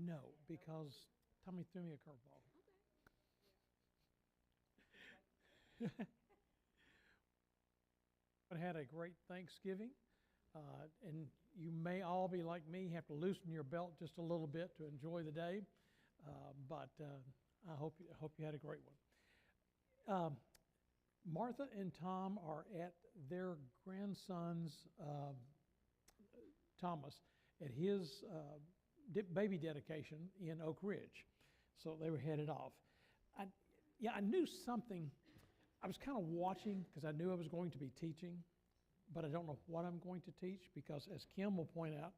No, because Tommy threw me a curveball. I had a great Thanksgiving, and you may all be like me, have to loosen your belt just a little bit to enjoy the day, but I hope you had a great one. Martha and Tom are at their grandson's Thomas at his baby dedication in Oak Ridge, so they were headed off. I knew something. I was kind of watching because I knew I was going to be teaching, but I don't know what I'm going to teach because, as Kim will point out,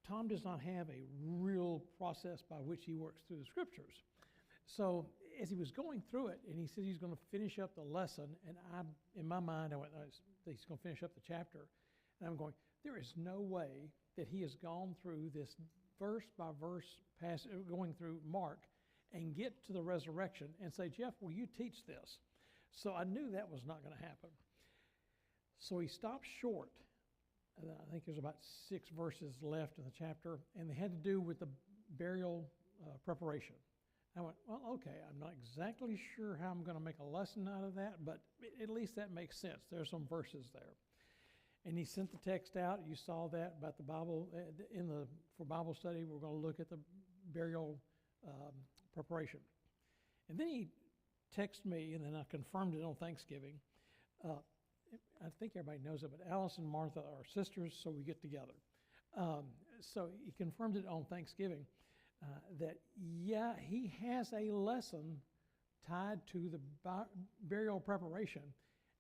Tom does not have a real process by which he works through the scriptures. So as he was going through it, and he said he's going to finish up the lesson, and in my mind, I went, he's going to finish up the chapter, and I'm going, there is no way that he has gone through this verse by verse passage, going through Mark, and get to the resurrection and say, Jeff, will you teach this? So I knew that was not going to happen. So he stopped short. I think there's about 6 verses left in the chapter, and they had to do with the burial preparation. I went, well, okay, I'm not exactly sure how I'm going to make a lesson out of that, but at least that makes sense. There's some verses there. And he sent the text out. You saw that about the Bible. For Bible study, we're going to look at the burial preparation. And then he texted me, and then I confirmed it on Thanksgiving. I think everybody knows it, but Alice and Martha are sisters, so we get together. So he confirmed it on Thanksgiving that, yeah, he has a lesson tied to the burial preparation,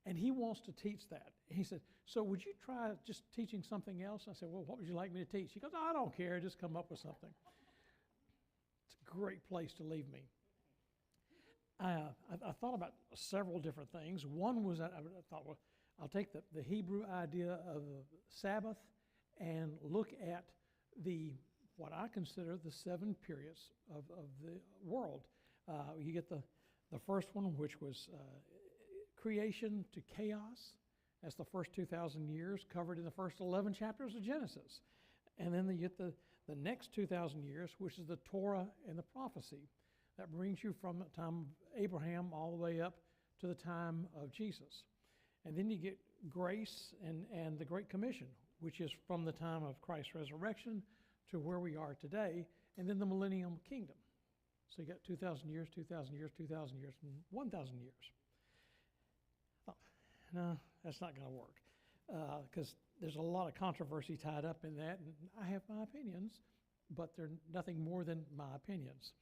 and he wants to teach that. He said, so would you try just teaching something else? I said, well, what would you like me to teach? He goes, I don't care, just come up with something. It's a great place to leave me. I thought about several different things. One was that I thought, well, I'll take the Hebrew idea of the Sabbath and look at what I consider the 7 periods of the world. You get the first one, which was creation to chaos. That's the first 2,000 years covered in the first 11 chapters of Genesis. And then you get the next 2,000 years, which is the Torah and the prophecy. That brings you from the time of Abraham all the way up to the time of Jesus. And then you get grace and the Great Commission, which is from the time of Christ's resurrection to where we are today, and then the Millennium Kingdom. So you got 2,000 years, 2,000 years, 2,000 years, and 1,000 years. Oh, no, that's not going to work because there's a lot of controversy tied up in that, and I have my opinions, but they're nothing more than my opinions.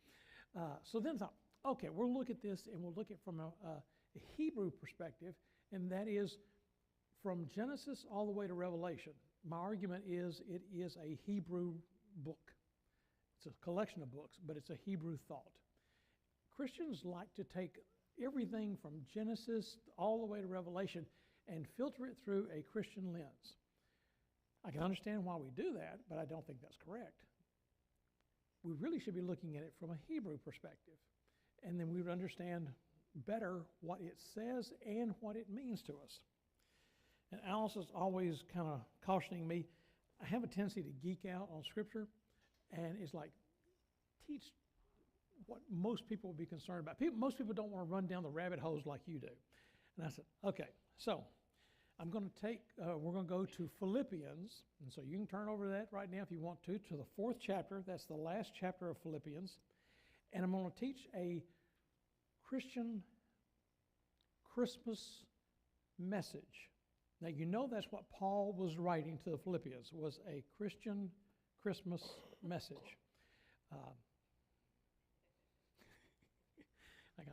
So then I thought, okay, we'll look at this, and we'll look at it from a Hebrew perspective, and that is from Genesis all the way to Revelation. My argument is it is a Hebrew book. It's a collection of books, but it's a Hebrew thought. Christians like to take everything from Genesis all the way to Revelation and filter it through a Christian lens. I can understand why we do that, but I don't think that's correct. We really should be looking at it from a Hebrew perspective, and then we would understand better what it says and what it means to us. And Alice is always kind of cautioning me. I have a tendency to geek out on Scripture, and it's like, teach what most people would be concerned about. Most people don't want to run down the rabbit holes like you do. And I said, okay, so I'm going to we're going to go to Philippians, and so you can turn over that right now if you want to the 4th chapter. That's the last chapter of Philippians. And I'm going to teach a Christian Christmas message. Now, you know that's what Paul was writing to the Philippians, was a Christian Christmas message. I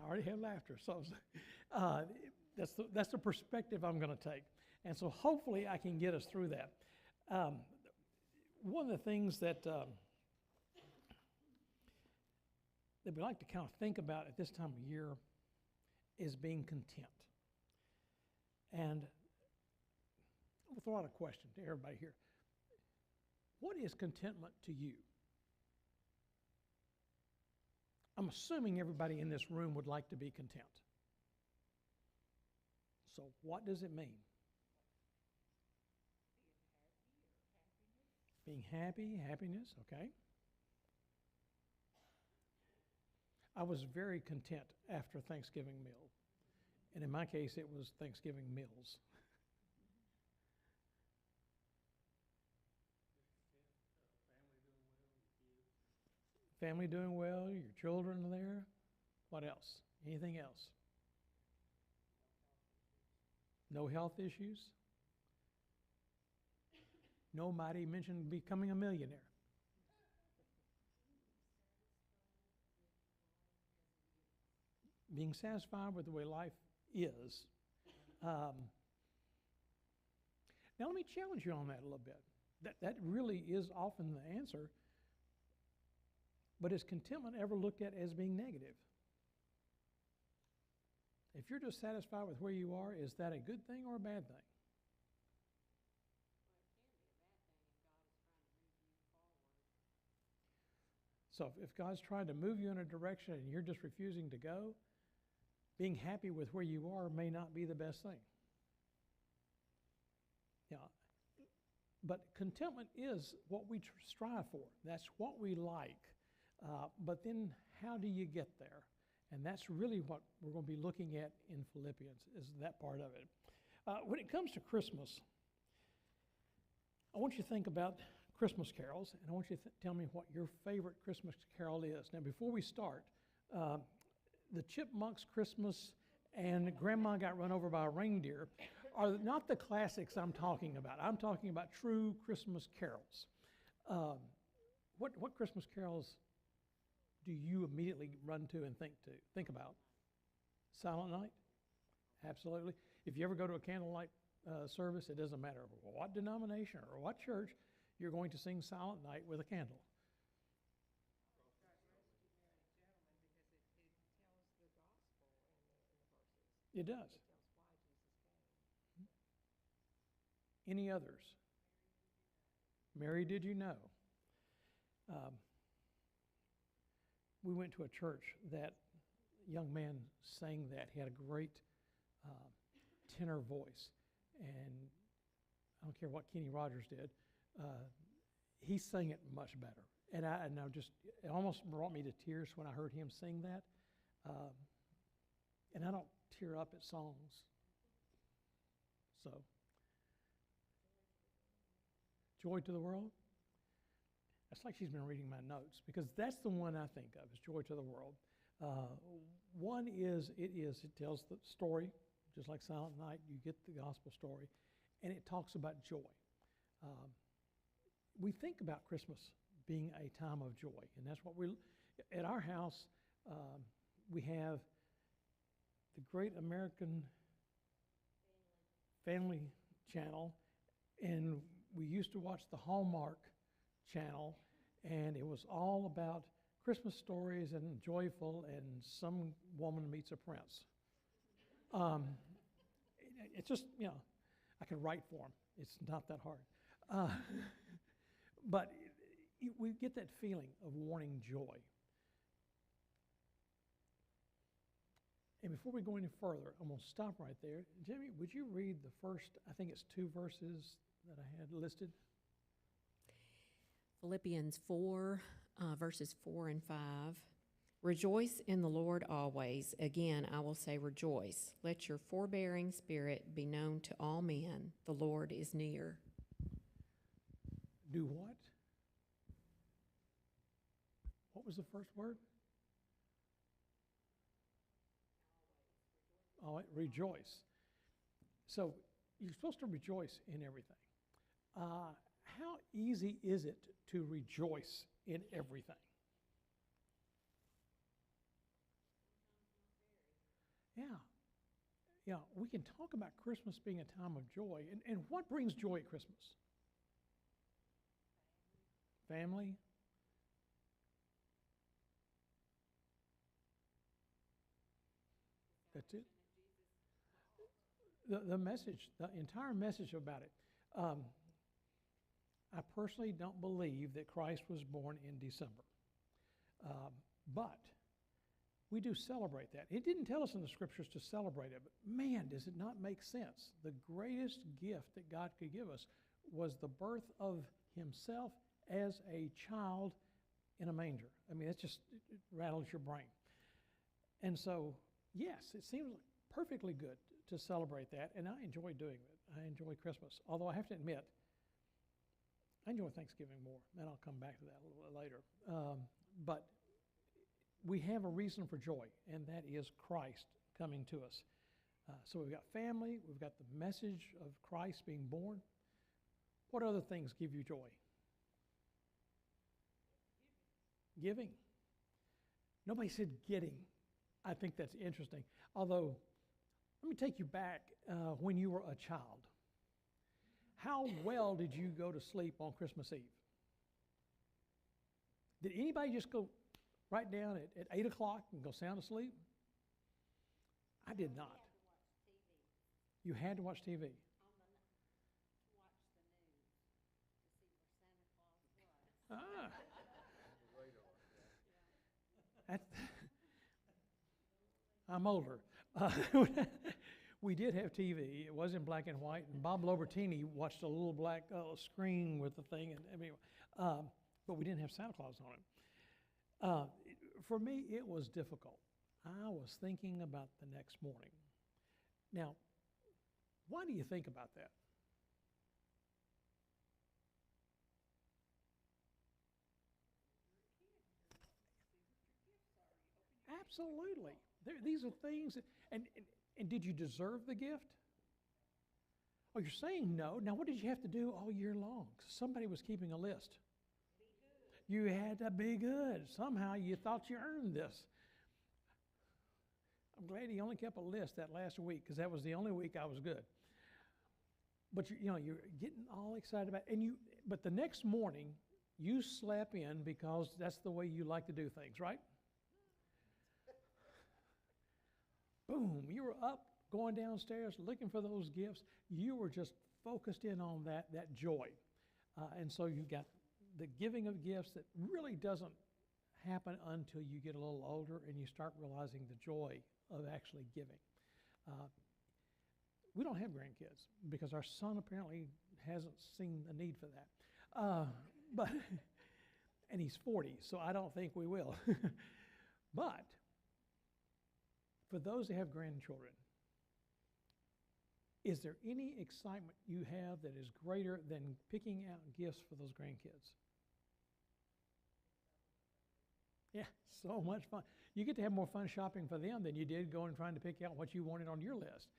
already have laughter, so that's the perspective I'm going to take. And so hopefully I can get us through that. One of the things that we like to kind of think about at this time of year is being content. And I'll throw out a question to everybody here. What is contentment to you? I'm assuming everybody in this room would like to be content. So what does it mean? Being happy, happiness, okay. I was very content after Thanksgiving meal. And in my case, it was Thanksgiving meals. Family doing well, your children are there. What else? Anything else? No health issues? Nobody mentioned becoming a millionaire. Being satisfied with the way life is. Now let me challenge you on that a little bit. That really is often the answer. But is contentment ever looked at as being negative? If you're just satisfied with where you are, is that a good thing or a bad thing? So if God's trying to move you in a direction and you're just refusing to go, being happy with where you are may not be the best thing. Yeah. But contentment is what we strive for. That's what we like. But then how do you get there? And that's really what we're going to be looking at in Philippians, is that part of it. When it comes to Christmas, I want you to think about Christmas carols, and I want you to tell me what your favorite Christmas carol is. Now, before we start, the Chipmunks Christmas and Grandma Got Run Over by a Reindeer are not the classics I'm talking about. I'm talking about true Christmas carols. What Christmas carols do you immediately run to and think about? Silent Night? Absolutely. If you ever go to a candlelight service, it doesn't matter what denomination or what church, you're going to sing Silent Night with a candle. It does. Any others? Mary, did you know? We went to a church that young man sang that. He had a great tenor voice, and I don't care what Kenny Rogers did. He sang it much better, and it almost brought me to tears when I heard him sing that. And I don't tear up at songs, so Joy to the World. It's like she's been reading my notes, because that's the one I think of, is Joy to the World. One is, it tells the story, just like Silent Night, you get the gospel story, and it talks about joy. We think about Christmas being a time of joy, and that's what at our house, we have the Great American Family Channel, and we used to watch the Hallmark Channel, and it was all about Christmas stories and joyful, and some woman meets a prince. It's just, I can write for them. It's not that hard. But we get that feeling of wanting joy. And before we go any further, I'm going to stop right there. Jimmy, would you read the first, I think it's 2 verses that I had listed? Philippians 4, verses 4 and 5. Rejoice in the Lord always. Again, I will say rejoice. Let your forbearing spirit be known to all men. The Lord is near. Do what? What was the first word? Oh, rejoice. So you're supposed to rejoice in everything. How easy is it to rejoice in everything? Yeah, we can talk about Christmas being a time of joy. And what brings joy at Christmas? Family. That's it. The message, the entire message about it. I personally don't believe that Christ was born in December. But we do celebrate that. It didn't tell us in the scriptures to celebrate it, but man, does it not make sense. The greatest gift that God could give us was the birth of himself as a child in a manger. I mean, it rattles your brain. And so, yes, it seems perfectly good to celebrate that, and I enjoy doing it. I enjoy Christmas, although I have to admit, I enjoy Thanksgiving more, and I'll come back to that a little bit later. But we have a reason for joy, and that is Christ coming to us. So we've got family, we've got the message of Christ being born. What other things give you joy? Giving. Nobody said getting. I think that's interesting. Although, let me take you back when you were a child. How well did you go to sleep on Christmas Eve? Did anybody just go right down at 8 o'clock and go sound asleep? I did not. You had to watch TV. Ah. I'm older. We did have TV. It was in black and white, and Bob Lobertini watched a little black screen with the thing, and anyway, but we didn't have Santa Claus on it. For me, it was difficult. I was thinking about the next morning. Now, why do you think about that? Absolutely. These are things, and did you deserve the gift? Oh, you're saying no. Now, what did you have to do all year long? 'Cause somebody was keeping a list. You had to be good. Somehow you thought you earned this. I'm glad he only kept a list that last week, because that was the only week I was good. But you're getting all excited about it. But the next morning, you slept in because that's the way you like to do things, right? Boom, you were up, going downstairs, looking for those gifts. You were just focused in on that joy. And so you got the giving of gifts that really doesn't happen until you get a little older and you start realizing the joy of actually giving. We don't have grandkids because our son apparently hasn't seen the need for that. And he's 40, so I don't think we will. But for those that have grandchildren, is there any excitement you have that is greater than picking out gifts for those grandkids? Yeah, so much fun. You get to have more fun shopping for them than you did going and trying to pick out what you wanted on your list.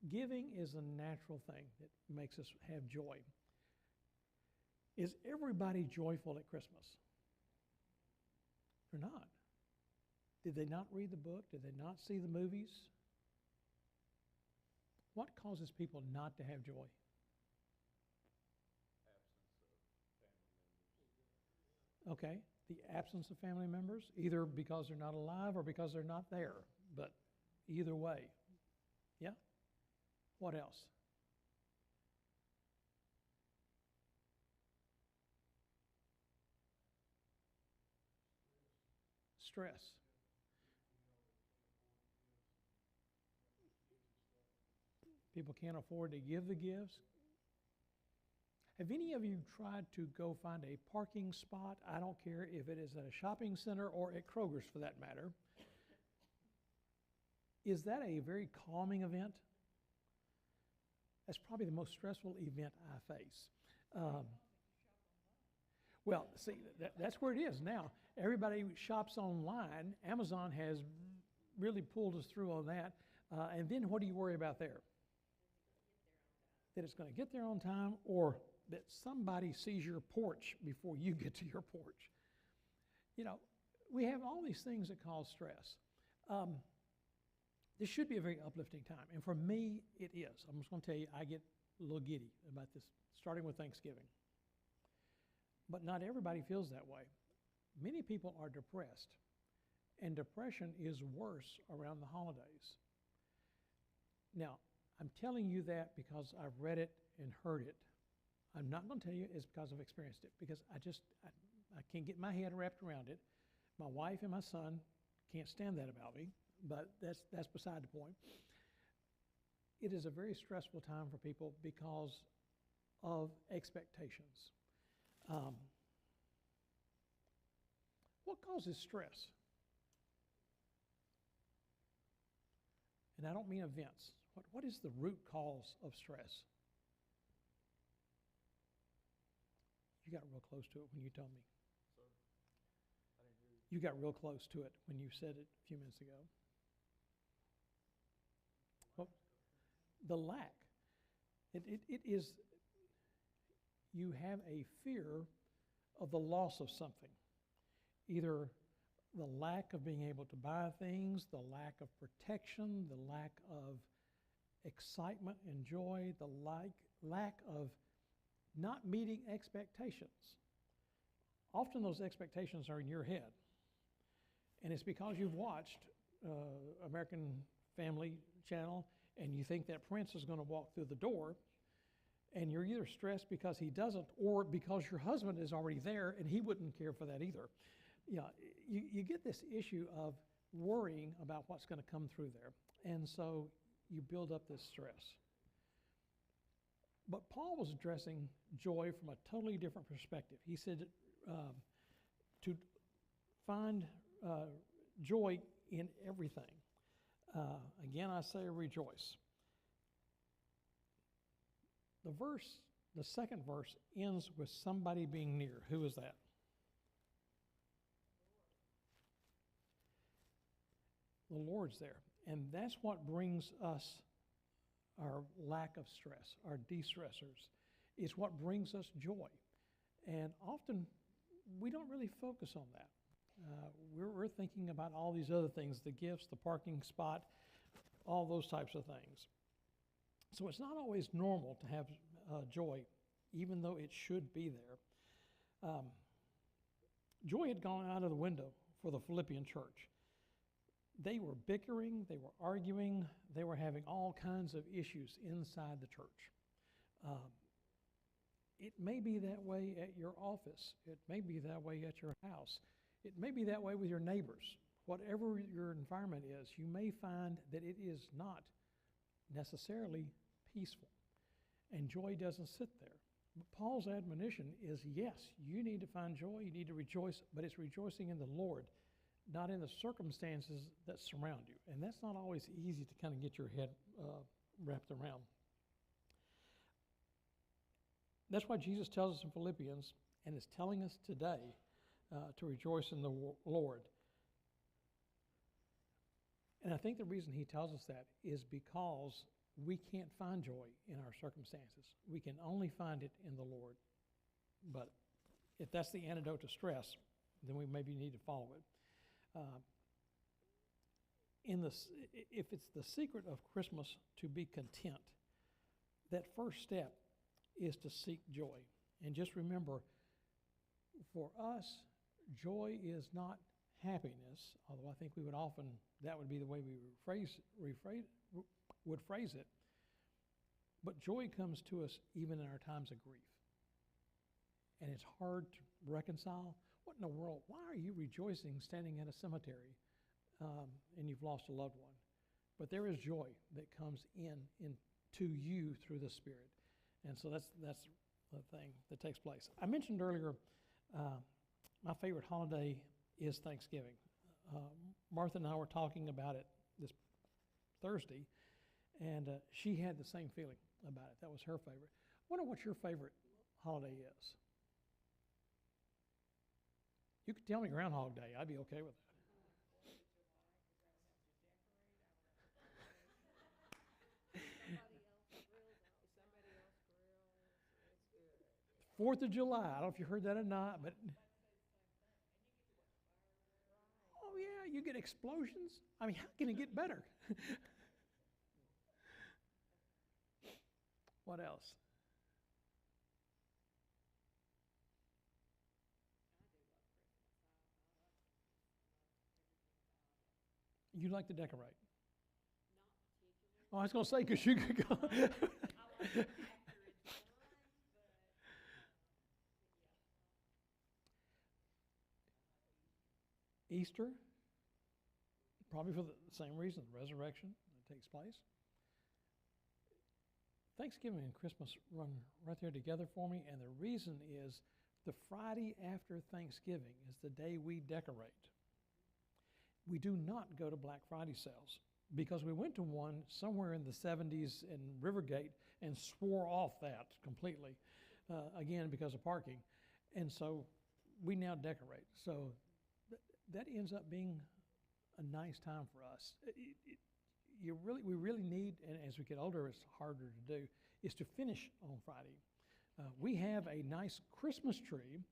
Giving is a natural thing that makes us have joy. Is everybody joyful at Christmas? They're not. Did they not read the book? Did they not see the movies? What causes people not to have joy? Okay, the absence of family members, either because they're not alive or because they're not there, but either way. Yeah? What else? Stress. People can't afford to give the gifts. Have any of you tried to go find a parking spot? I don't care if it is at a shopping center or at Kroger's for that matter. Is that a very calming event? That's probably the most stressful event I face. Well, see, that's where it is now. Everybody shops online. Amazon has really pulled us through on that. And then what do you worry about there? That it's going to get there on time, or that somebody sees your porch before you get to your porch. We have all these things that cause stress. This should be a very uplifting time, and for me, it is. I'm just going to tell you, I get a little giddy about this, starting with Thanksgiving. But not everybody feels that way. Many people are depressed, and depression is worse around the holidays. Now, I'm telling you that because I've read it and heard it. I'm not going to tell you it's because I've experienced it, because I can't get my head wrapped around it. My wife and my son can't stand that about me, but that's beside the point. It is a very stressful time for people because of expectations. What causes stress? And I don't mean events. What is the root cause of stress? You got real close to it when you told me. You got real close to it when you said it a few minutes ago. Well, the lack. It is, you have a fear of the loss of something. Either the lack of being able to buy things, the lack of protection, the lack of excitement and joy, the lack of not meeting expectations. Often those expectations are in your head. And it's because you've watched American Family Channel and you think that prince is going to walk through the door, and you're either stressed because he doesn't or because your husband is already there and he wouldn't care for that either. Yeah, you get this issue of worrying about what's going to come through there. And so you build up this stress. But Paul was addressing joy from a totally different perspective. He said to find joy in everything. Again, I say rejoice. The second verse ends with somebody being near. Who is that? The Lord's there. And that's what brings us our lack of stress, our de-stressors. It's what brings us joy. And often we don't really focus on that. We're thinking about all these other things, the gifts, the parking spot, all those types of things. So it's not always normal to have joy, even though it should be there. Joy had gone out of the window for the Philippian church. They were bickering, they were arguing, they were having all kinds of issues inside the church. It may be that way at your office. It may be that way at your house. It may be that way with your neighbors. Whatever your environment is, you may find that it is not necessarily peaceful. And joy doesn't sit there. But Paul's admonition is, yes, you need to find joy, you need to rejoice, but it's rejoicing in the Lord, not in the circumstances that surround you. And that's not always easy to kind of get your head wrapped around. That's why Jesus tells us in Philippians, and is telling us today, to rejoice in the Lord. And I think the reason he tells us that is because we can't find joy in our circumstances. We can only find it in the Lord. But if that's the antidote to stress, then we maybe need to follow it. If it's the secret of Christmas to be content, that first step is to seek joy. And just remember, for us, joy is not happiness, although I think we would often, that would be the way we would phrase it. But joy comes to us even in our times of grief. And it's hard to reconcile. What in the world? Why are you rejoicing standing at a cemetery and you've lost a loved one? But there is joy that comes to you through the Spirit. And so that's the thing that takes place. I mentioned earlier my favorite holiday is Thanksgiving. Martha and I were talking about it this Thursday, and she had the same feeling about it. That was her favorite. I wonder what your favorite holiday is. You could tell me Groundhog Day. I'd be okay with that. 4th of July. I don't know if you heard that or not, but oh yeah, you get explosions. I mean, how can it get better? What else? You like to decorate? Oh, I was going to say, because you could go. Easter, probably for the same reason, the resurrection that takes place. Thanksgiving and Christmas run right there together for me, and the reason is the Friday after Thanksgiving is the day we decorate. We do not go to Black Friday sales. because we went to one somewhere in the 70s in Rivergate and swore off that completely, again, because of parking. And so we now decorate. So that ends up being a nice time for us. We really need, and as we get older, it's harder to do, is to finish on Friday. We have a nice Christmas tree,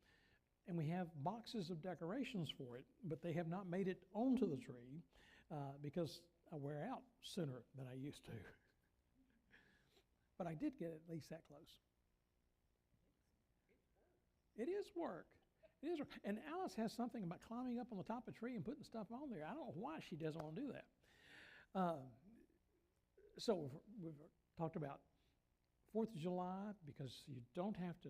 and we have boxes of decorations for it, but they have not made it onto the tree because I wear out sooner than I used to. But I did get at least that close. It is work. It is work. And Alice has something about climbing up on the top of a tree and putting stuff on there. I don't know why she doesn't want to do that. So we've talked about 4th of July because you don't have to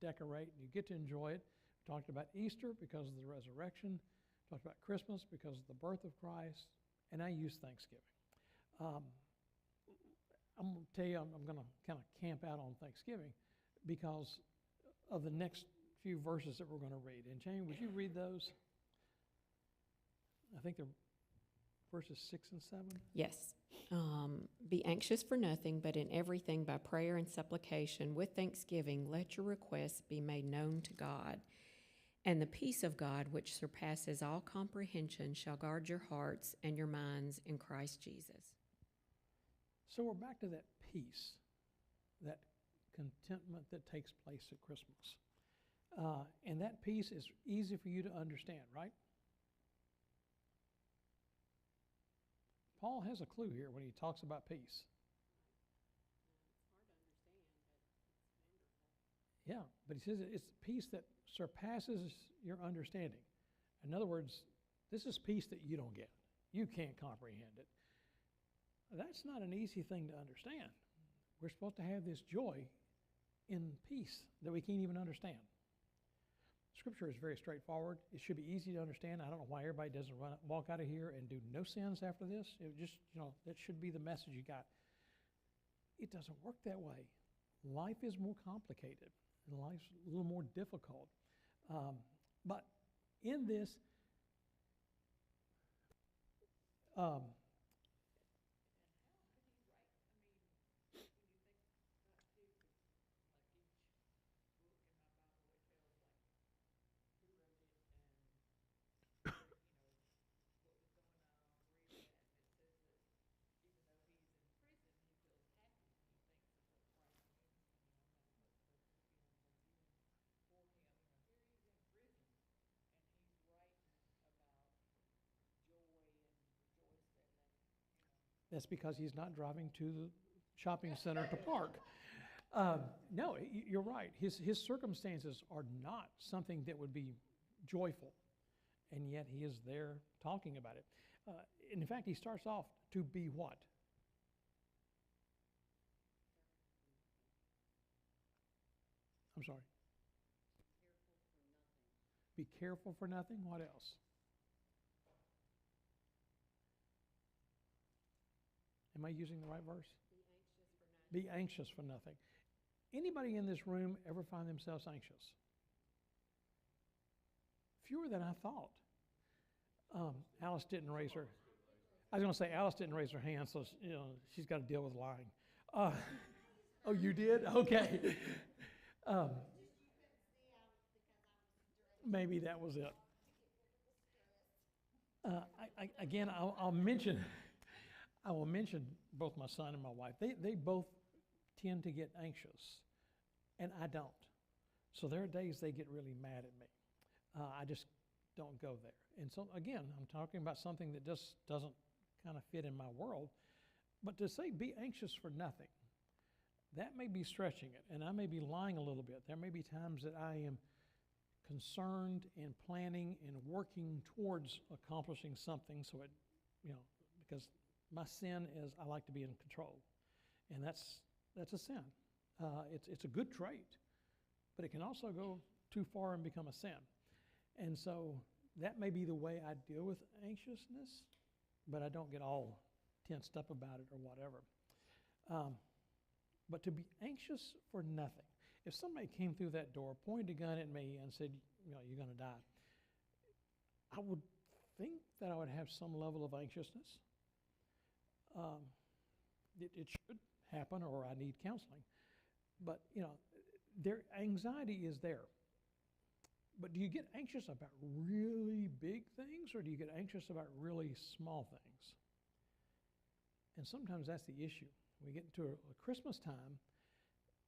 decorate and you get to enjoy it. We talked about Easter because of the resurrection. Talked about Christmas because of the birth of Christ. And I use Thanksgiving. I'm going to tell you, I'm going to kind of camp out on Thanksgiving because of the next few verses that we're going to read. And Jamie, would you read those? I think they're verses 6 and 7. Yes. Be anxious for nothing, but in everything by prayer and supplication with thanksgiving, let your requests be made known to God. And the peace of God, which surpasses all comprehension, shall guard your hearts and your minds in Christ Jesus. So we're back to that peace, that contentment that takes place at Christmas. And that peace is easy for you to understand, right? Paul has a clue here when he talks about peace. Yeah, but he says it's peace that surpasses your understanding. In other words, this is peace that you don't get. You can't comprehend it. That's not an easy thing to understand. We're supposed to have this joy in peace that we can't even understand. Scripture is very straightforward. It should be easy to understand. I don't know why everybody doesn't walk out of here and do no sins after this. It just, that should be the message you got. It doesn't work that way. Life is more complicated, and life's a little more difficult. But in this, that's because he's not driving to the shopping center to park. No, you're right. His circumstances are not something that would be joyful, and yet he is there talking about it. And in fact, he starts off to be what? I'm sorry. Be careful for nothing. What else? Am I using the right verse? Be anxious for nothing. Anybody in this room ever find themselves anxious? Fewer than I thought. Alice didn't raise her. I was going to say Alice didn't raise her hand, so she's got to deal with lying. Oh, you did? Okay. Maybe that was it. Again, I'll mention. I will mention both my son and my wife. They both tend to get anxious, and I don't. So there are days they get really mad at me. I just don't go there. And so, again, I'm talking about something that just doesn't kind of fit in my world. But to say be anxious for nothing, that may be stretching it, and I may be lying a little bit. There may be times that I am concerned and planning and working towards accomplishing something so it, because my sin is I like to be in control, and that's a sin. It's a good trait, but it can also go too far and become a sin. And so that may be the way I deal with anxiousness, but I don't get all tensed up about it or whatever. But to be anxious for nothing. If somebody came through that door, pointed a gun at me and said, you're going to die, I would think that I would have some level of anxiousness. um, it should happen, or I need counseling. But, their anxiety is there. But do you get anxious about really big things, or do you get anxious about really small things? And sometimes that's the issue. We get into a Christmas time,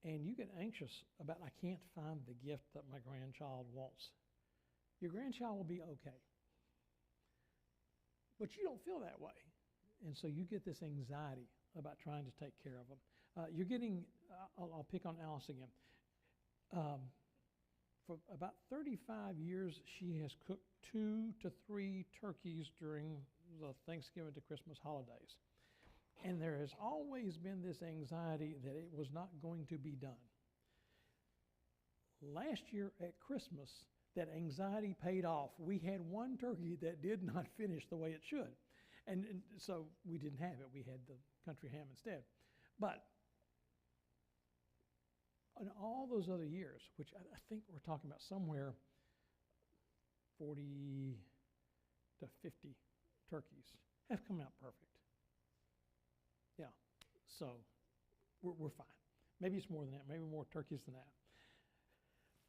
and you get anxious about, I can't find the gift that my grandchild wants. Your grandchild will be okay. But you don't feel that way. And so you get this anxiety about trying to take care of them. You're getting, I'll pick on Alice again. For about 35 years, she has cooked 2 to 3 turkeys during the Thanksgiving to Christmas holidays. And there has always been this anxiety that it was not going to be done. Last year at Christmas, that anxiety paid off. We had 1 turkey that did not finish the way it should. And so we didn't have it. We had the country ham instead. But in all those other years, which I think we're talking about somewhere 40 to 50 turkeys, have come out perfect. Yeah, so we're fine. Maybe it's more than that, maybe more turkeys than that.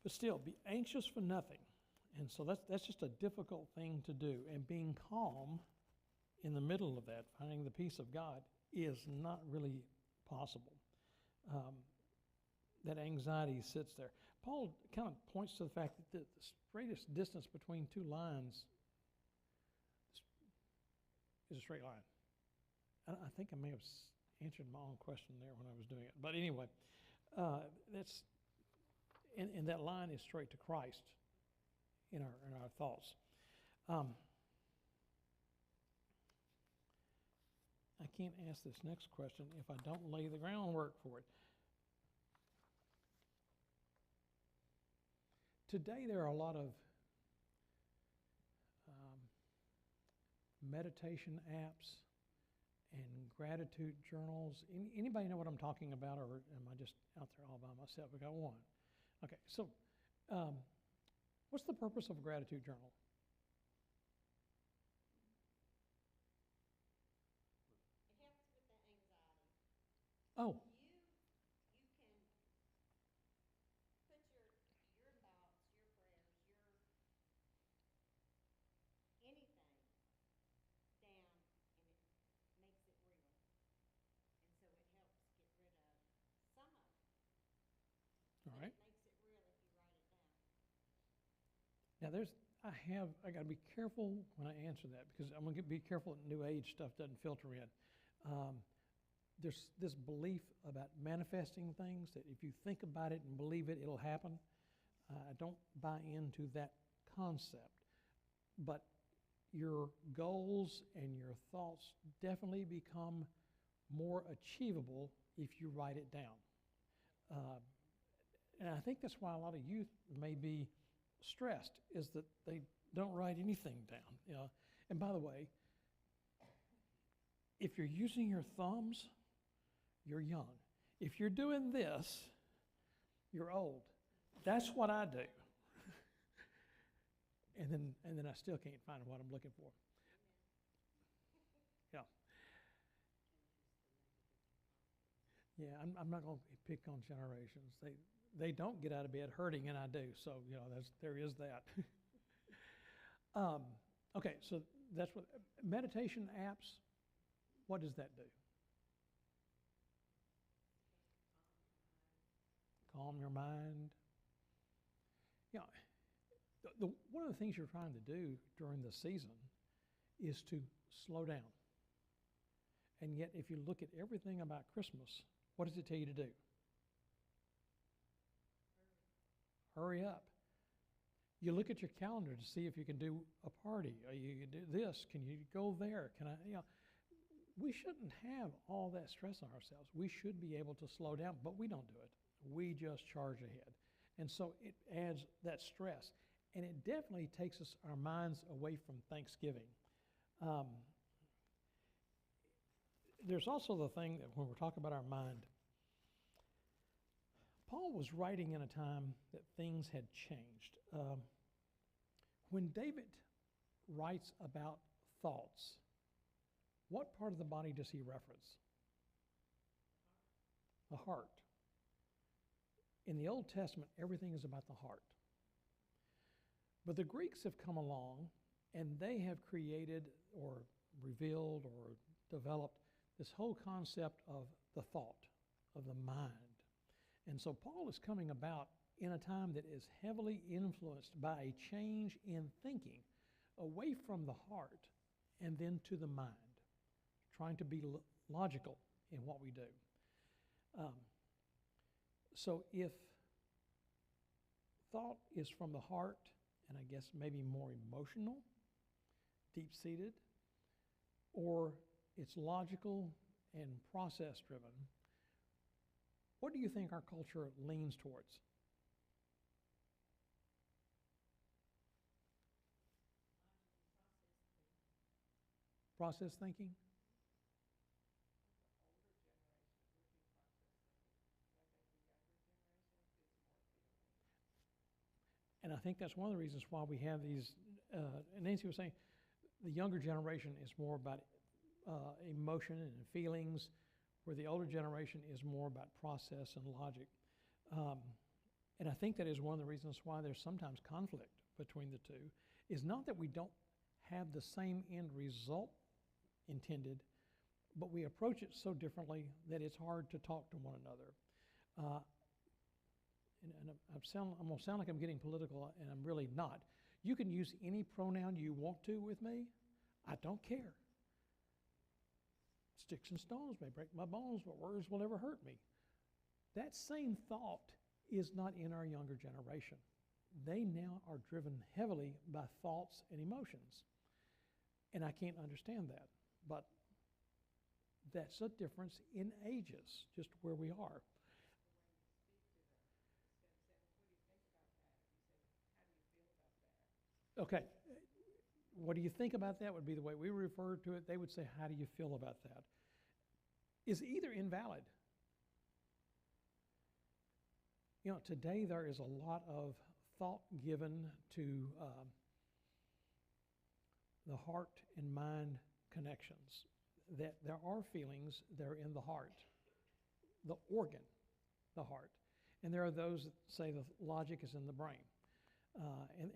But still, be anxious for nothing. And so that's just a difficult thing to do. And being calm in the middle of that, finding the peace of God, is not really possible. That anxiety sits there. Paul kind of points to the fact that the straightest distance between 2 lines is a straight line. I think I may have answered my own question there when I was doing it. But anyway, that's and that line is straight to Christ in our thoughts. I can't ask this next question if I don't lay the groundwork for it. Today there are a lot of meditation apps and gratitude journals. Anybody know what I'm talking about, or am I just out there all by myself? We got one. Okay, so what's the purpose of a gratitude journal? It helps with the anxiety. Oh, You can put your thoughts, your prayers, anything down, and it makes it real. And so it helps get rid of some of it. all right. It makes it real if you write it down. Now I got to be careful when I answer that, because I'm going to be careful that New Age stuff doesn't filter in. There's this belief about manifesting things, that if you think about it and believe it, it'll happen. I don't buy into that concept. But your goals and your thoughts definitely become more achievable if you write it down. And I think that's why a lot of youth may be stressed, is that they don't write anything down. And by the way, if you're using your thumbs, you're young. If you're doing this, you're old. That's what I do. and then I still can't find what I'm looking for. Yeah. Yeah, I'm not going to pick on generations. They don't get out of bed hurting, and I do. So there is that. Okay, so that's what meditation apps. What does that do? Calm your mind. Yeah, one of the things you're trying to do during the season is to slow down. And yet, if you look at everything about Christmas, what does it tell you to do? Hurry up. You look at your calendar to see if you can do a party, or you can do this, can you go there? We shouldn't have all that stress on ourselves. We should be able to slow down, but we don't do it. We just charge ahead. And so it adds that stress. And it definitely takes our minds away from Thanksgiving. There's also the thing that when we're talking about our mind, Paul was writing in a time that things had changed. When David writes about thoughts, What part of the body does he reference? The heart. In the Old Testament, everything is about the heart. But the Greeks have come along and they have created or revealed or developed this whole concept of the thought, of the mind. And so Paul is coming about in a time that is heavily influenced by a change in thinking away from the heart and then to the mind, trying to be logical in what we do. So if thought is from the heart, and I guess maybe more emotional, deep-seated, or it's logical and process-driven, what do you think our culture leans towards? Process thinking? And I think that's one of the reasons why we have these, and Nancy was saying, the younger generation is more about emotion and feelings, where the older generation is more about process and logic. And I think that is one of the reasons why there's sometimes conflict between the two, is not that we don't have the same end result intended, but we approach it so differently that it's hard to talk to one another. I'm going to sound like I'm getting political, and I'm really not. You can use any pronoun you want to with me. I don't care. Sticks and stones may break my bones, but words will never hurt me. That same thought is not in our younger generation. They now are driven heavily by thoughts and emotions. And I can't understand that. But that's a difference in ages, just where we are. Okay, what do you think about that would be the way we refer to it. They would say, how do you feel about that? Is either invalid. You know, today there is a lot of thought given to the heart and mind connections, that there are feelings that are in the heart, the organ, the heart. And there are those that say the logic is in the brain.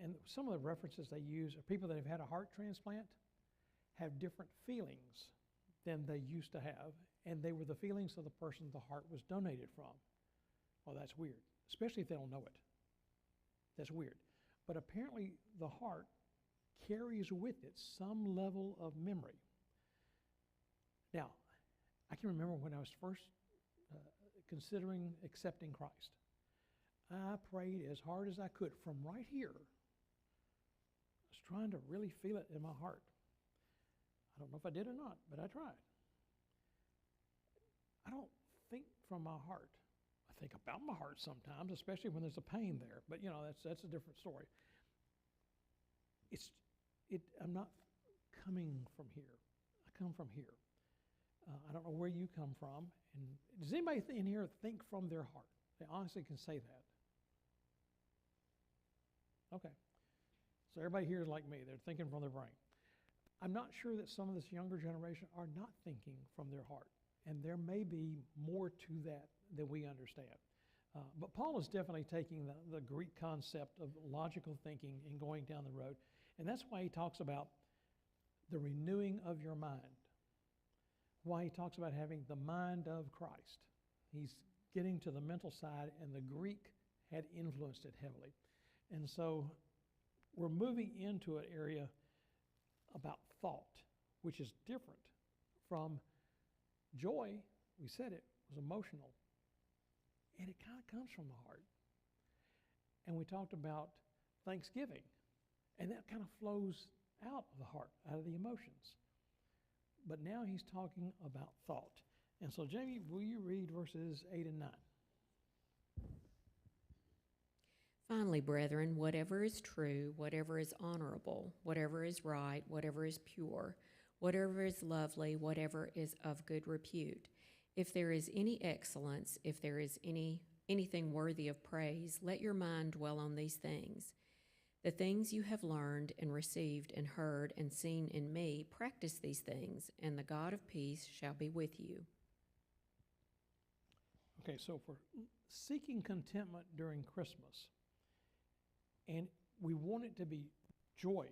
And some of the references they use are people that have had a heart transplant have different feelings than they used to have, and they were the feelings of the person the heart was donated from. Well, that's weird, especially if they don't know it. That's weird. But apparently the heart carries with it some level of memory. Now, I can remember when I was first considering accepting Christ. I prayed as hard as I could from right here. I was trying to really feel it in my heart. I don't know if I did or not, but I tried. I don't think from my heart. I think about my heart sometimes, especially when there's a pain there. But you know, that's a different story. I'm not coming from here. I come from here. I don't know where you come from. And does anybody in here think from their heart? They honestly can say that. Okay. So everybody here is like me. They're thinking from their brain. I'm not sure that some of this younger generation are not thinking from their heart. And there may be more to that than we understand. But Paul is definitely taking the Greek concept of logical thinking and going down the road. And that's why he talks about the renewing of your mind. Why he talks about having the mind of Christ. He's getting to the mental side, and the Greek had influenced it heavily. And so we're moving into an area about thought, which is different from joy. We said it was emotional, and it kind of comes from the heart. And we talked about thanksgiving, and that kind of flows out of the heart, out of the emotions. But now he's talking about thought. And so, Jamie, will you read verses 8 and 9? Finally, brethren, whatever is true, whatever is honorable, whatever is right, whatever is pure, whatever is lovely, whatever is of good repute, if there is any excellence, if there is anything worthy of praise, let your mind dwell on these things. The things you have learned and received and heard and seen in me, practice these things, and the God of peace shall be with you. Okay, so for seeking contentment during Christmas, and we want it to be joy,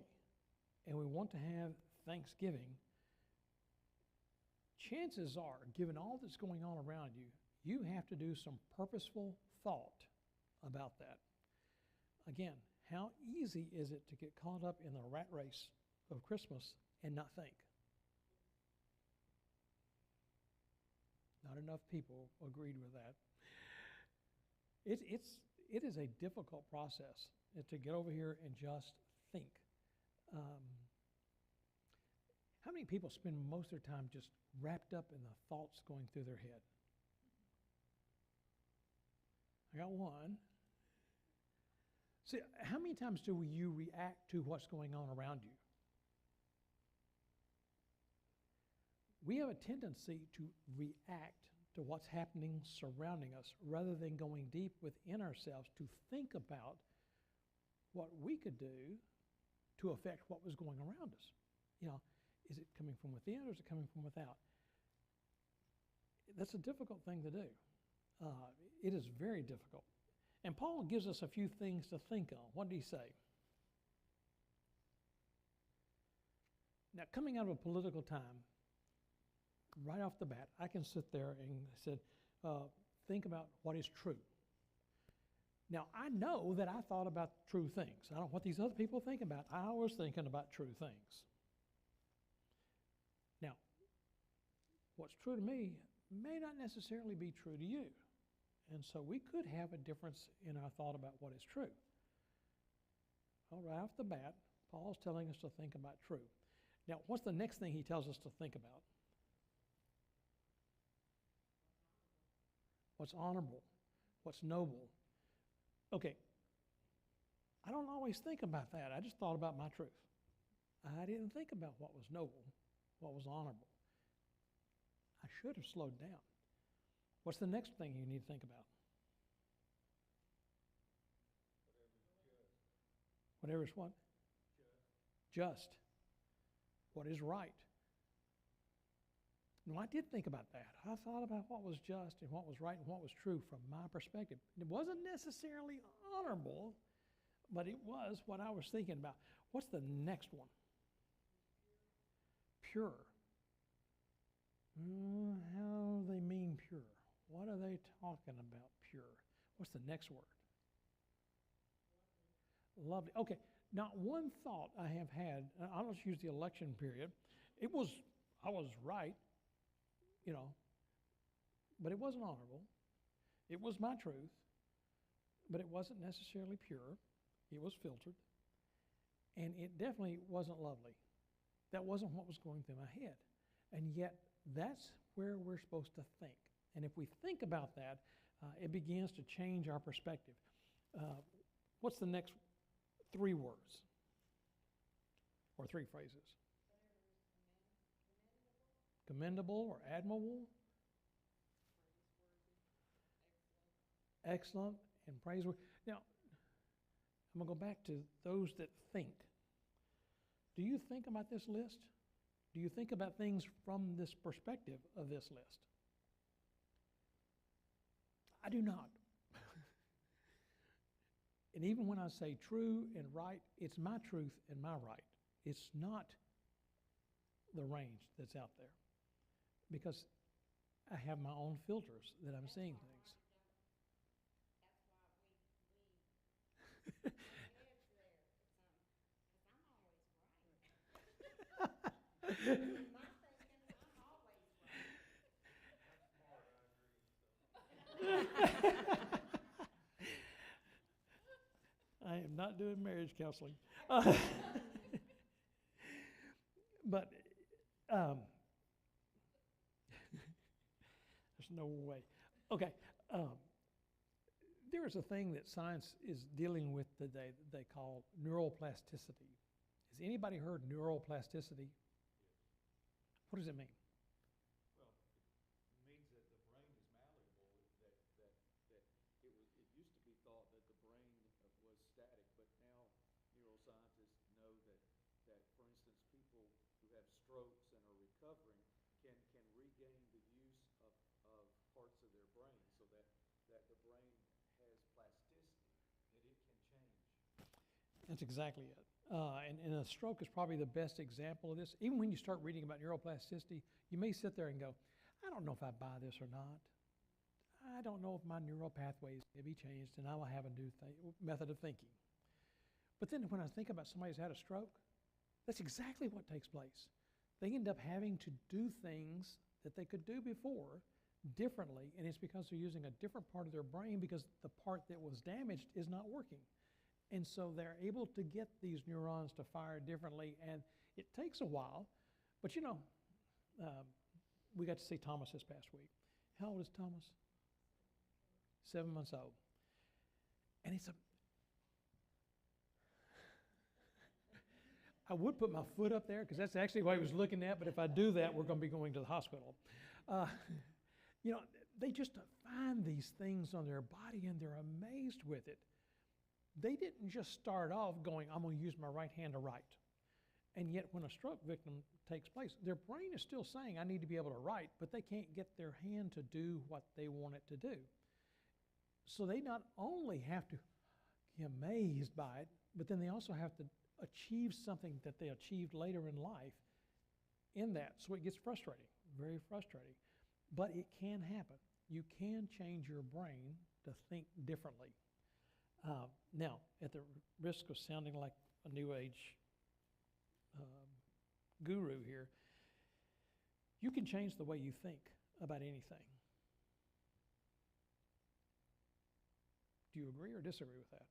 and we want to have Thanksgiving, chances are, given all that's going on around you, you have to do some purposeful thought about that. Again, how easy is it to get caught up in the rat race of Christmas and not think? Not enough people agreed with that. It is a difficult process to get over here and just think. How many people spend most of their time just wrapped up in the thoughts going through their head? I got one. See, how many times do you react to what's going on around you? We have a tendency to react to what's happening surrounding us rather than going deep within ourselves to think about what we could do to affect what was going around us. You know, is it coming from within or is it coming from without? That's a difficult thing to do. It is very difficult. And Paul gives us a few things to think on. What did he say? Now, coming out of a political time, right off the bat, I can sit there and said, think about what is true. Now, I know that I thought about true things. I don't know what these other people think about. I was thinking about true things. Now, what's true to me may not necessarily be true to you. And so we could have a difference in our thought about what is true. Well, right off the bat, Paul's telling us to think about true. Now, what's the next thing he tells us to think about? What's honorable? What's noble? Okay, I don't always think about that. I just thought about my truth. I didn't think about what was noble, what was honorable. I should have slowed down. What's the next thing you need to think about? Whatever is what? Just. What is right? No, I did think about that. I thought about what was just and what was right and what was true from my perspective. It wasn't necessarily honorable, but it was what I was thinking about. What's the next one? Pure. How do they mean pure? What are they talking about, pure? What's the next word? Lovely. Okay, not one thought I have had, I'll just use the election period. I was right, you know, but it wasn't honorable. It was my truth, but it wasn't necessarily pure. It was filtered, and it definitely wasn't lovely. That wasn't what was going through my head, and yet that's where we're supposed to think. And if we think about that, it begins to change our perspective. What's the next 3 words? Or 3 phrases? Commendable or admirable? Excellent and praiseworthy. Now, I'm going to go back to those that think. Do you think about this list? Do you think about things from this perspective of this list? I do not. And even when I say true and right, it's my truth and my right. It's not the range that's out there. Because I have my own filters that I'm seeing things. I am not doing marriage counseling. But there's no way. Okay. There is a thing that science is dealing with today that they call neuroplasticity. Has anybody heard neuroplasticity? What does it mean? Well, it means that the brain is malleable, it used to be thought that the brain was static, but now neuroscientists know that, for instance, people who have strokes and are recovering can regain the use of parts of their brain so that the brain has plasticity, that it can change. That's exactly it. And a stroke is probably the best example of this. Even when you start reading about neuroplasticity, you may sit there and go, I don't know if I buy this or not. I don't know if my neural pathways may be changed and I will have a new method of thinking. But then when I think about somebody who's had a stroke, that's exactly what takes place. They end up having to do things that they could do before differently, and it's because they're using a different part of their brain because the part that was damaged is not working. And so they're able to get these neurons to fire differently, and it takes a while. But you know, we got to see Thomas this past week. How old is Thomas? 7 months old. And it's I would put my foot up there because that's actually what he was looking at, but if I do that, we're going to be going to the hospital. You know, they just find these things on their body and they're amazed with it. They didn't just start off going, I'm going to use my right hand to write. And yet when a stroke victim takes place, their brain is still saying, I need to be able to write, but they can't get their hand to do what they want it to do. So they not only have to be amazed by it, but then they also have to achieve something that they achieved later in life in that. So it gets frustrating, very frustrating. But it can happen. You can change your brain to think differently. Now, at the risk of sounding like a New Age guru here, you can change the way you think about anything. Do you agree or disagree with that?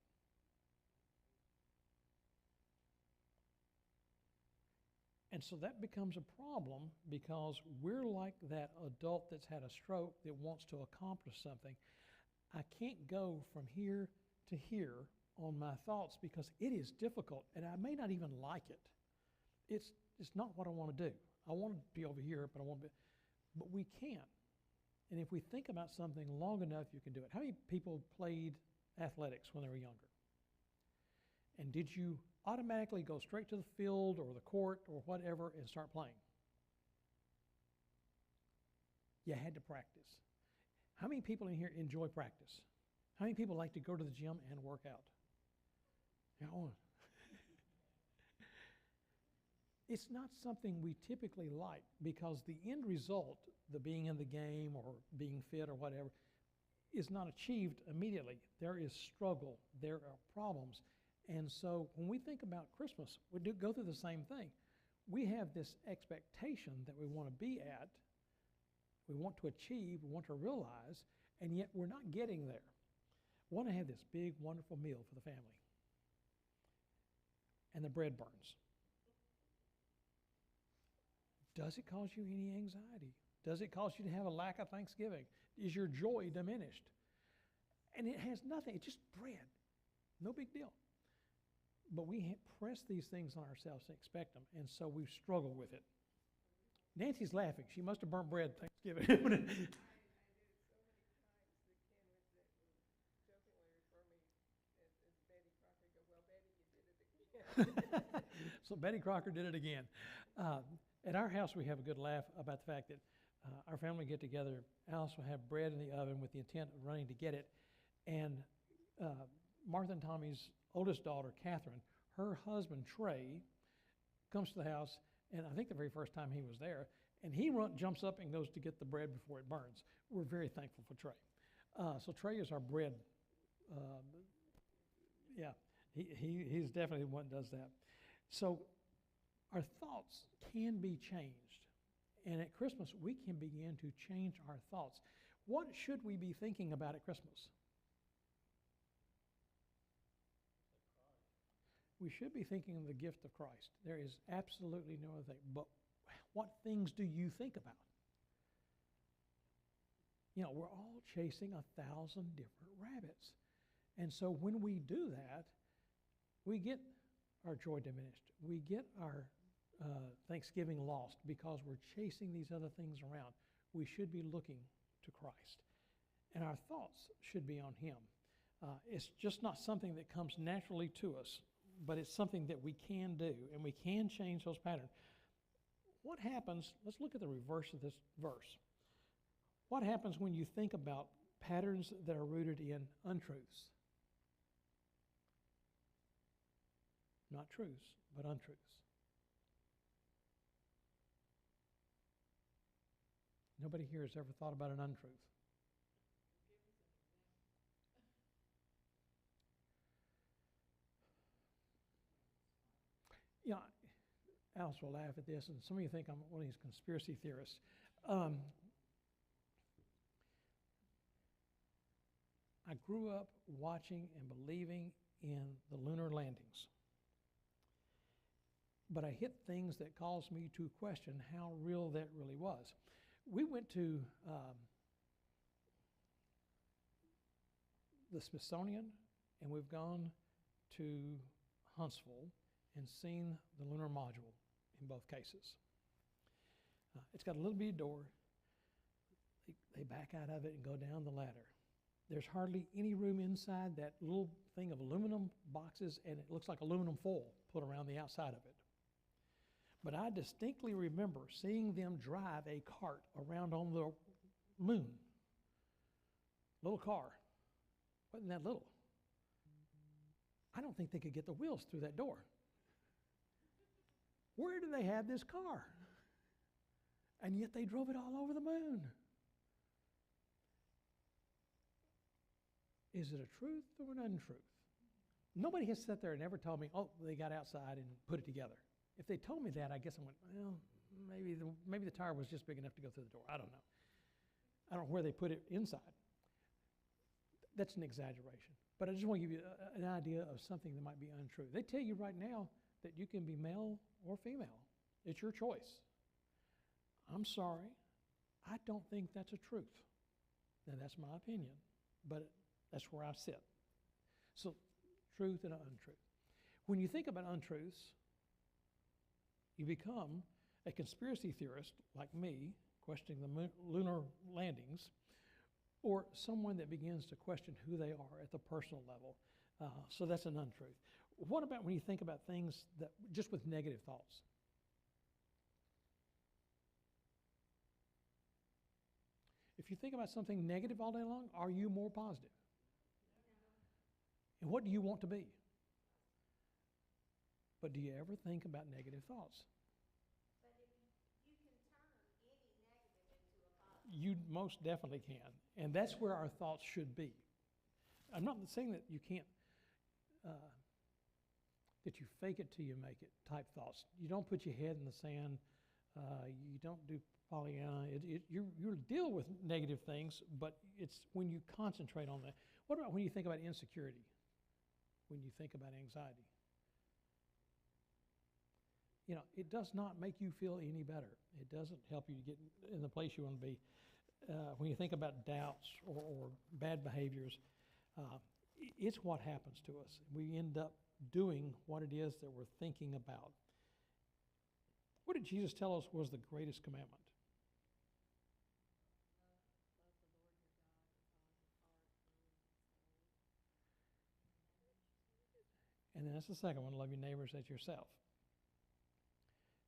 And so that becomes a problem because we're like that adult that's had a stroke that wants to accomplish something. I can't go from here to here on my thoughts because it is difficult and I may not even like it. It's not what I want to do. I want to be over here, but but we can't. And if we think about something long enough, you can do it. How many people played athletics when they were younger? And did you automatically go straight to the field or the court or whatever and start playing? You had to practice. How many people in here enjoy practice? How many people like to go to the gym and work out? Yeah, it's not something we typically like because the end result, the being in the game or being fit or whatever, is not achieved immediately. There is struggle. There are problems. And so when we think about Christmas, we do go through the same thing. We have this expectation that we want to be at, we want to achieve, we want to realize, and yet we're not getting there. We want to have this big, wonderful meal for the family. And the bread burns. Does it cause you any anxiety? Does it cause you to have a lack of Thanksgiving? Is your joy diminished? And it has nothing, it's just bread. No big deal. But we press these things on ourselves and expect them, and so we struggle with it. Nancy's laughing. She must have burnt bread Thanksgiving. I did so many times. The Ken would jokingly refer me as Betty Crocker. Go, well, Betty, you did it again. So Betty Crocker did it again. At our house, we have a good laugh about the fact that our family get together. Alice will have bread in the oven with the intent of running to get it, and Martha and Tommy's oldest daughter, Catherine, her husband, Trey, comes to the house, and I think the very first time he was there, and he jumps up and goes to get the bread before it burns. We're very thankful for Trey. So Trey is our bread. He's definitely the one that does that. So our thoughts can be changed. And at Christmas, we can begin to change our thoughts. What should we be thinking about at Christmas? We should be thinking of the gift of Christ. There is absolutely no other thing. But what things do you think about? You know, we're all chasing 1,000 different rabbits. And so when we do that, we get our joy diminished. We get our Thanksgiving lost because we're chasing these other things around. We should be looking to Christ. And our thoughts should be on Him. It's just not something that comes naturally to us. but it's something that we can do, and we can change those patterns. What happens, let's look at the reverse of this verse. What happens when you think about patterns that are rooted in untruths? Not truths, but untruths. Nobody here has ever thought about an untruth. Yeah, Alice will laugh at this, and some of you think I'm one of these conspiracy theorists. I grew up watching and believing in the lunar landings. But I hit things that caused me to question how real that really was. We went to the Smithsonian, and we've gone to Huntsville and seen the lunar module in both cases. It's got a little bitty door. They back out of it and go down the ladder. There's hardly any room inside that little thing of aluminum boxes, and it looks like aluminum foil put around the outside of it. But I distinctly remember seeing them drive a cart around on the moon. Little car. Wasn't that little? I don't think they could get the wheels through that door. Where do they have this car? And yet they drove it all over the moon. Is it a truth or an untruth? Nobody has sat there and ever told me, oh, they got outside and put it together. If they told me that, I guess I went, well, maybe the tire was just big enough to go through the door. I don't know. I don't know where they put it inside. That's an exaggeration. But I just want to give you an idea of something that might be untrue. They tell you right now that you can be male or female. It's your choice. I'm sorry. I don't think that's a truth. Now, that's my opinion, but that's where I sit. So, truth and untruth. When you think about untruths, you become a conspiracy theorist like me, questioning the lunar landings, or someone that begins to question who they are at the personal level. So that's an untruth. What about when you think about things that just with negative thoughts? If you think about something negative all day long, are you more positive? And what do you want to be? But do you ever think about negative thoughts? But if you can turn any negative into a positive. You most definitely can. And that's where our thoughts should be. I'm not saying that you can't, that you fake it till you make it type thoughts. You don't put your head in the sand. You don't do Pollyanna. You deal with negative things, but it's when you concentrate on that. What about when you think about insecurity? When you think about anxiety? You know, it does not make you feel any better. It doesn't help you to get in the place you want to be. When you think about doubts or bad behaviors, it's what happens to us. We end up doing what it is that we're thinking about. What did Jesus tell us was the greatest commandment? And then that's the second one, love your neighbors as yourself.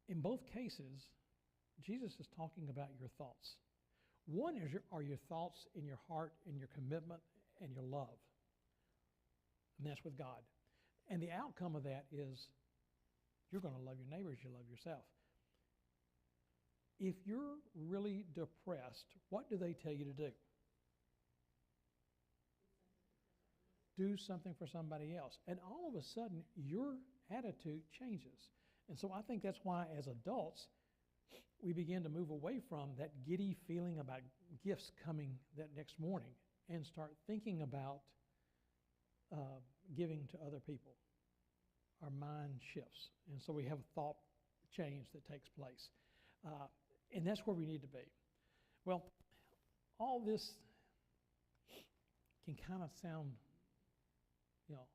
In both cases, Jesus is talking about your thoughts. One is are your thoughts in your heart and your commitment and your love. And that's with God. And the outcome of that is you're going to love your neighbors, you love yourself. If you're really depressed, what do they tell you to do? Do something for somebody else. And all of a sudden, your attitude changes. And so I think that's why, as adults, we begin to move away from that giddy feeling about gifts coming that next morning and start thinking about giving to other people. Our mind shifts. And so we have a thought change that takes place. And that's where we need to be. Well, all this can kind of sound, you know,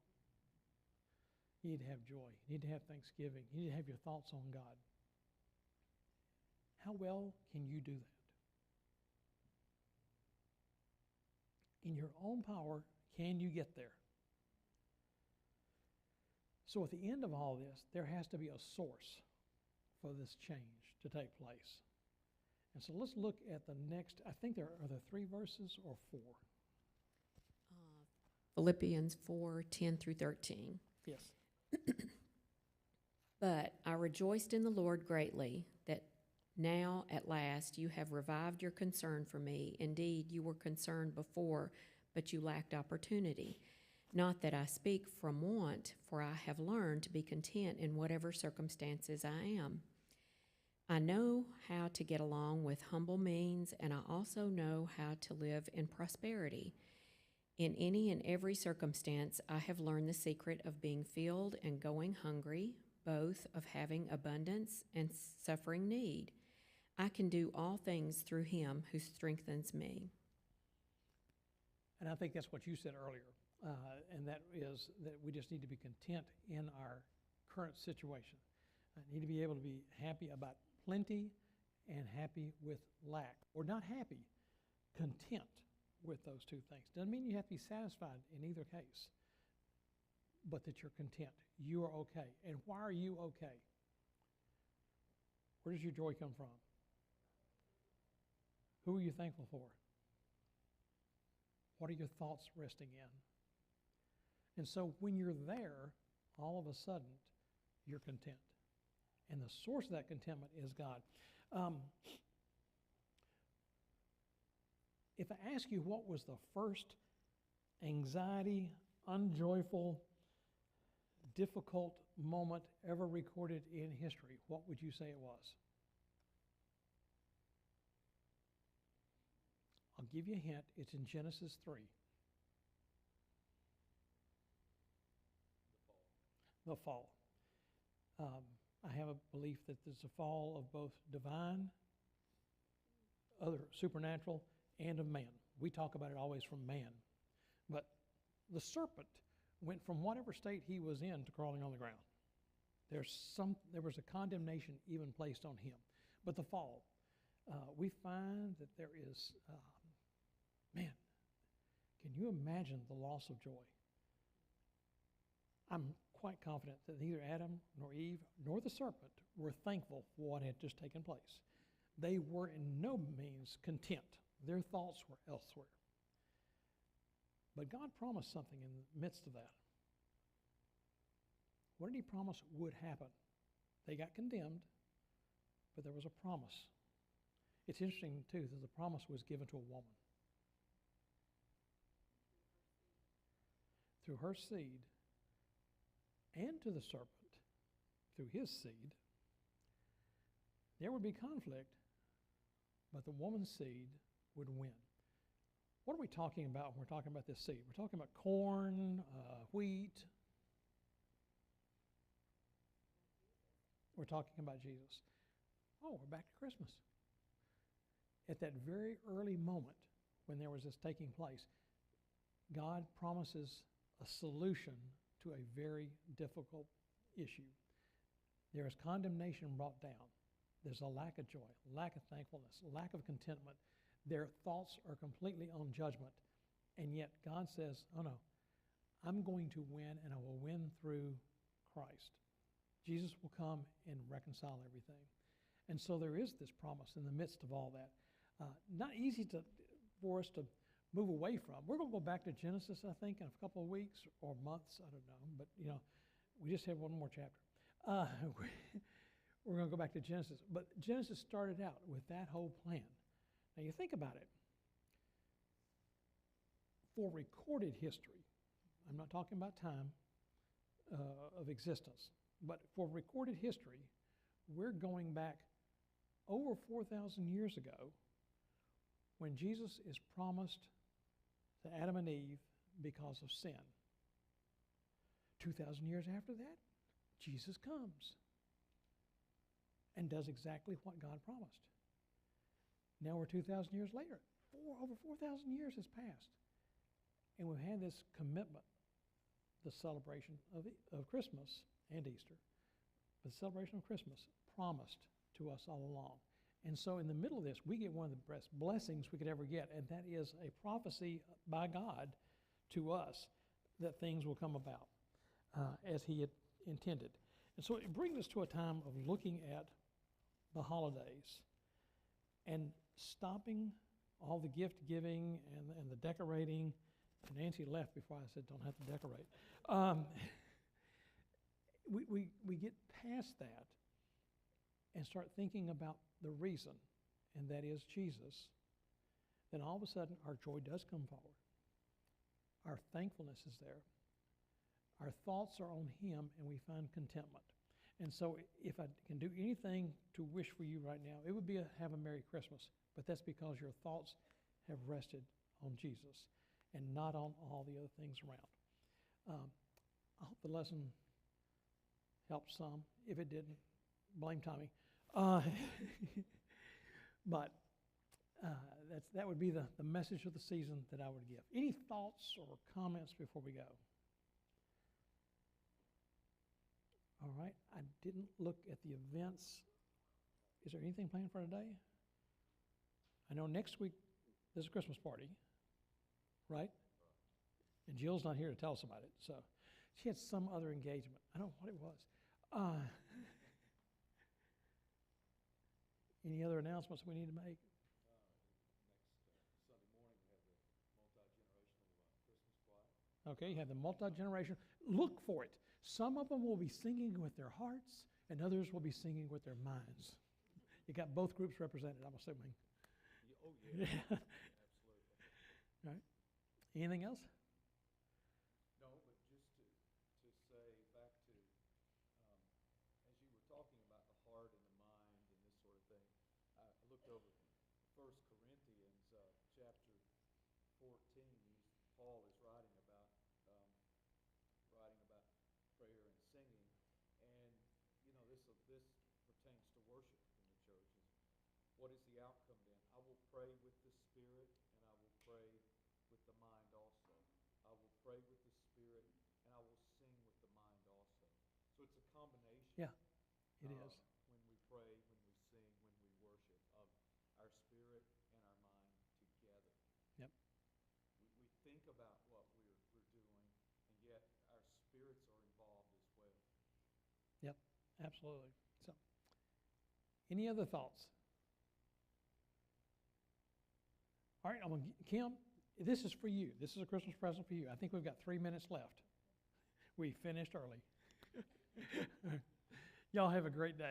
you need to have joy. You need to have thanksgiving. You need to have your thoughts on God. How well can you do that? In your own power, can you get there? So at the end of all this, there has to be a source for this change to take place. And so let's look at the next, I think are there 3 verses or 4? Philippians 4:10-13. Yes. But I rejoiced in the Lord greatly that now at last you have revived your concern for me. Indeed, you were concerned before, but you lacked opportunity. Not that I speak from want, for I have learned to be content in whatever circumstances I am. I know how to get along with humble means, and I also know how to live in prosperity. In any and every circumstance, I have learned the secret of being filled and going hungry, both of having abundance and suffering need. I can do all things through him who strengthens me. And I think that's what you said earlier, and that is that we just need to be content in our current situation. I need to be able to be happy about plenty and happy with lack, or not happy, content with those two things. Doesn't mean you have to be satisfied in either case, but that you're content. You are okay. And why are you okay? Where does your joy come from? Who are you thankful for? What are your thoughts resting in? And so when you're there, all of a sudden, you're content. And the source of that contentment is God. If I ask you what was the first anxiety, unjoyful, difficult moment ever recorded in history, what would you say it was? I'll give you a hint. It's in Genesis 3. The fall. I have a belief that there's a fall of both divine, other supernatural, and of man. We talk about it always from man. But the serpent went from whatever state he was in to crawling on the ground. There was a condemnation even placed on him. But the fall, we find that there is, man, can you imagine the loss of joy? I'm quite confident that neither Adam nor Eve nor the serpent were thankful for what had just taken place. They were in no means content. Their thoughts were elsewhere. But God promised something in the midst of that. What did he promise would happen? They got condemned, but there was a promise. It's interesting, too, that the promise was given to a woman. Through her seed, and to the serpent, through his seed, there would be conflict, but the woman's seed would win. What are we talking about when we're talking about this seed? We're talking about corn, wheat. We're talking about Jesus. Oh, we're back to Christmas. At that very early moment when there was this taking place, God promises a solution to a very difficult issue. There is condemnation brought down. There's a lack of joy, lack of thankfulness, lack of contentment. Their thoughts are completely on judgment. And yet God says, oh no, I'm going to win, and I will win through Christ. Jesus will come and reconcile everything. And so there is this promise in the midst of all that. Not easy for us to move away from. We're going to go back to Genesis, I think, in a couple of weeks or months. I don't know. But, we just have one more chapter. We're going to go back to Genesis. But Genesis started out with that whole plan. Now, you think about it. For recorded history, I'm not talking about time of existence, but for recorded history, we're going back over 4,000 years ago when Jesus is promised to Adam and Eve because of sin. 2,000 years after that, Jesus comes and does exactly what God promised. Now we're 2,000 years later. Over 4,000 years has passed. And we've had this commitment, the celebration of Christmas and Easter, the celebration of Christmas promised to us all along. And so in the middle of this, we get one of the best blessings we could ever get, and that is a prophecy by God to us that things will come about as he had intended. And so it brings us to a time of looking at the holidays and stopping all the gift giving and the decorating. Nancy left before I said don't have to decorate. We get past that and start thinking about the reason, and that is Jesus. Then all of a sudden our joy does come forward. Our thankfulness is there. Our thoughts are on Him, and we find contentment. And so if I can do anything to wish for you right now, it would be have a Merry Christmas. But that's because your thoughts have rested on Jesus and not on all the other things around. I hope the lesson helped some. If it didn't, blame Tommy. But that would be the message of the season that I would give. Any thoughts or comments before we go? All right. I didn't look at the events. Is there anything planned for today? I know next week there's a Christmas party, right? And Jill's not here to tell us about it. So she had some other engagement. I don't know what it was. Any other announcements we need to make? Next Sunday morning, we have the multi-generational Christmas choir. Okay, you have the multi-generation. Look for it. Some of them will be singing with their hearts, and others will be singing with their minds. You got both groups represented, I'm assuming. Oh, yeah. Absolutely. All right. Anything else? No, but just to say back to, as you were talking about the heart and the mind and this sort of thing, I looked over 1 Corinthians chapter 14. Paul is writing about prayer and singing, and this pertains to worship in the churches. What is the outcome then? I will pray with the Spirit, and I will pray with the mind also. I will pray with the Spirit, and I will sing with the mind also. So it's a combination. Yeah, it is. When we pray, when we sing, when we worship, of our spirit and our mind together. Yep. We think about what we're doing, and yet our spirits are involved as well. Yep, absolutely. So, any other thoughts? All right, Kim, this is for you. This is a Christmas present for you. I think we've got 3 minutes left. We finished early. Y'all have a great day.